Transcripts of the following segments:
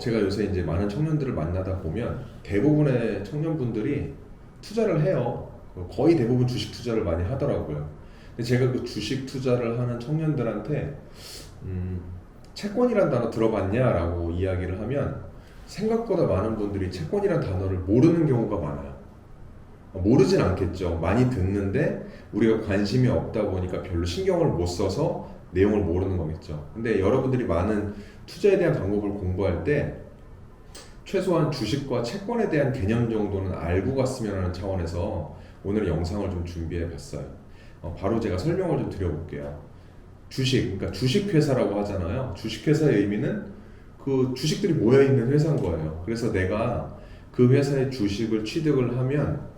제가 요새 이제 많은 청년들을 만나다 보면 대부분의 청년분들이 투자를 해요. 거의 대부분 주식 투자를 많이 하더라고요. 근데 제가 그 주식 투자를 하는 청년들한테 음, 채권이란 단어 들어봤냐라고 이야기를 하면 생각보다 많은 분들이 채권이란 단어를 모르는 경우가 많아요. 모르진 않겠죠. 많이 듣는데 우리가 관심이 없다 보니까 별로 신경을 못 써서 내용을 모르는 거겠죠. 근데 여러분들이 많은 투자에 대한 방법을 공부할 때 최소한 주식과 채권에 대한 개념 정도는 알고 갔으면 하는 차원에서 오늘 영상을 좀 준비해 봤어요. 바로 제가 설명을 좀 드려볼게요. 그러니까 주식회사라고 하잖아요. 주식회사의 의미는 그 주식들이 모여있는 회사인 거예요. 그래서 내가 그 회사의 주식을 취득을 하면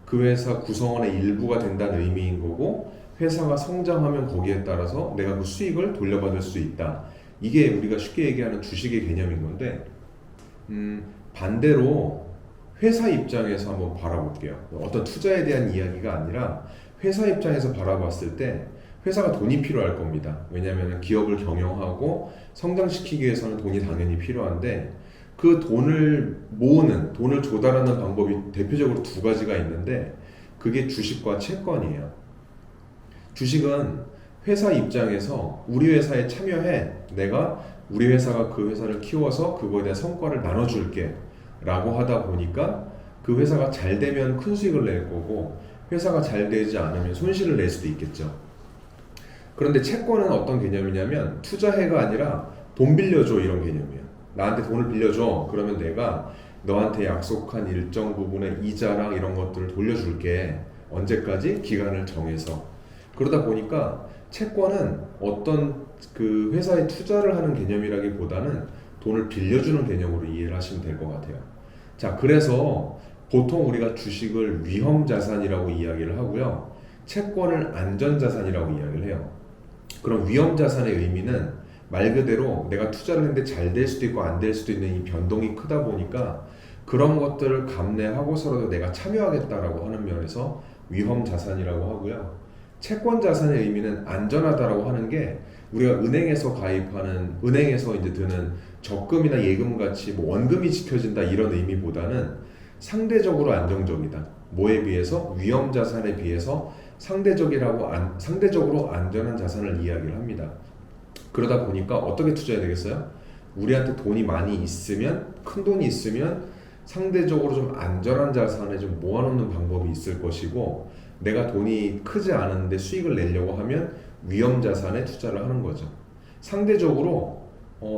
그 회사 구성원의 일부가 된다는 의미인 거고, 회사가 성장하면 거기에 따라서 내가 그 수익을 돌려받을 수 있다. 이게 우리가 쉽게 얘기하는 주식의 개념인 건데, 반대로 회사 입장에서 한번 바라볼게요. 어떤 투자에 대한 이야기가 아니라 회사 입장에서 바라봤을 때 회사가 돈이 필요할 겁니다. 왜냐하면 기업을 경영하고 성장시키기 위해서는 돈이 당연히 필요한데, 그 돈을 모으는, 돈을 조달하는 방법이 대표적으로 두 가지가 있는데 그게 주식과 채권이에요. 주식은 회사 입장에서 우리 회사에 참여해. 내가 우리 회사가 그 회사를 키워서 그거에 대한 성과를 나눠줄게 라고 하다 보니까 그 회사가 잘 되면 큰 수익을 낼 거고, 회사가 잘 되지 않으면 손실을 낼 수도 있겠죠. 그런데 채권은 어떤 개념이냐면 투자해가 아니라 돈 빌려줘 이런 개념이에요. 나한테 돈을 빌려줘. 그러면 내가 너한테 약속한 일정 부분의 이자랑 이런 것들을 돌려줄게. 언제까지? 기간을 정해서. 그러다 보니까 채권은 어떤 그 회사에 투자를 하는 개념이라기보다는 돈을 빌려주는 개념으로 이해를 하시면 될 것 같아요. 자, 그래서 보통 우리가 주식을 위험자산이라고 이야기를 하고요. 채권을 안전자산이라고 이야기를 해요. 그럼 위험자산의 의미는 말 그대로 내가 투자를 했는데 잘 될 수도 있고 안 될 수도 있는 이 변동이 크다 보니까 그런 것들을 감내하고서라도 내가 참여하겠다라고 하는 면에서 위험자산이라고 하고요. 채권자산의 의미는 안전하다라고 하는 게 우리가 은행에서 가입하는, 은행에서 이제 드는 적금이나 예금 같이 뭐 원금이 지켜진다 이런 의미보다는 상대적으로 안정적이다. 뭐에 비해서? 위험자산에 비해서 상대적으로 안전한 자산을 이야기를 합니다. 그러다 보니까 어떻게 투자해야 되겠어요? 우리한테 돈이 많이 있으면, 큰 돈이 있으면 상대적으로 좀 안전한 자산에 좀 모아놓는 방법이 있을 것이고, 내가 돈이 크지 않은데 수익을 내려고 하면 위험 자산에 투자를 하는 거죠. 상대적으로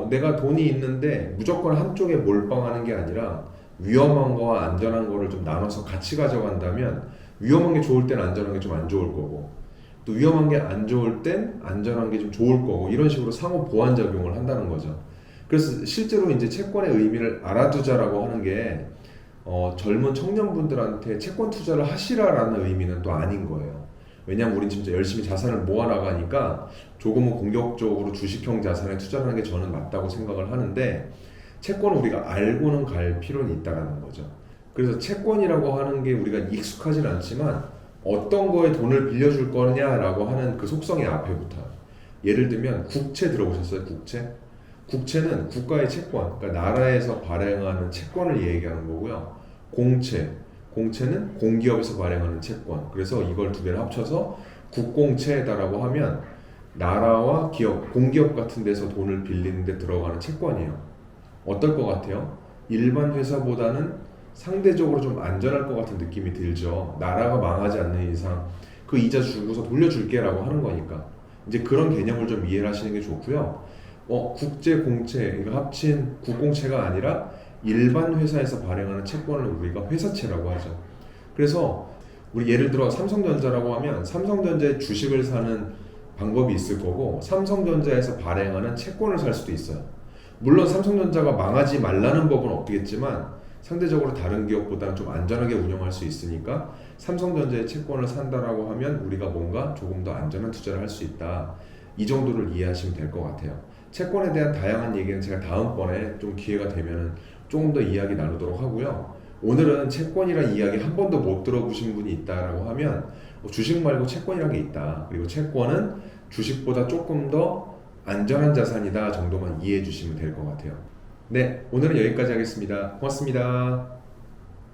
내가 돈이 있는데 무조건 한쪽에 몰빵하는 게 아니라 위험한 거와 안전한 거를 좀 나눠서 같이 가져간다면 위험한 게 좋을 땐 안전한 게 좀 안 좋을 거고, 또 위험한 게 안 좋을 땐 안전한 게 좀 좋을 거고, 이런 식으로 상호 보완 작용을 한다는 거죠. 그래서 실제로 이제 채권의 의미를 알아두자라고 하는 게 젊은 청년분들한테 채권 투자를 하시라라는 의미는 또 아닌 거예요. 왜냐하면 우린 진짜 열심히 자산을 모아 나가니까 조금은 공격적으로 주식형 자산에 투자하는 게 저는 맞다고 생각을 하는데, 채권을 우리가 알고는 갈 필요는 있다라는 거죠. 그래서 채권이라고 하는 게 우리가 익숙하진 않지만 어떤 거에 돈을 빌려줄 거냐라고 하는 그 속성이 앞에 붙어요. 예를 들면 국채 들어보셨어요? 국채? 국채는 국가의 채권, 그러니까 나라에서 발행하는 채권을 얘기하는 거고요. 공채는 공기업에서 발행하는 채권. 그래서 이걸 두 개를 합쳐서 국공채다라고 하면 나라와 기업, 공기업 같은 데서 돈을 빌리는 데 들어가는 채권이에요. 어떨 것 같아요? 일반 회사보다는 상대적으로 좀 안전할 것 같은 느낌이 들죠. 나라가 망하지 않는 이상 그 이자 주고서 돌려줄게 라고 하는 거니까. 이제 그런 개념을 좀 이해를 하시는 게 좋고요. 국제 공채, 이거 합친 국공채가 아니라 일반 회사에서 발행하는 채권을 우리가 회사채라고 하죠. 그래서 우리 예를 들어 삼성전자라고 하면 삼성전자의 주식을 사는 방법이 있을 거고, 삼성전자에서 발행하는 채권을 살 수도 있어요. 물론 삼성전자가 망하지 말라는 법은 없겠지만 상대적으로 다른 기업보다는 좀 안전하게 운영할 수 있으니까 삼성전자의 채권을 산다라고 하면 우리가 뭔가 조금 더 안전한 투자를 할 수 있다. 이 정도를 이해하시면 될 것 같아요. 채권에 대한 다양한 얘기는 제가 다음번에 좀 기회가 되면 조금 더 이야기 나누도록 하고요. 오늘은 채권이란 이야기 한 번도 못 들어보신 분이 있다라고 하면 주식 말고 채권이란 게 있다. 그리고 채권은 주식보다 조금 더 안전한 자산이다 정도만 이해해 주시면 될 것 같아요. 네, 오늘은 여기까지 하겠습니다. 고맙습니다.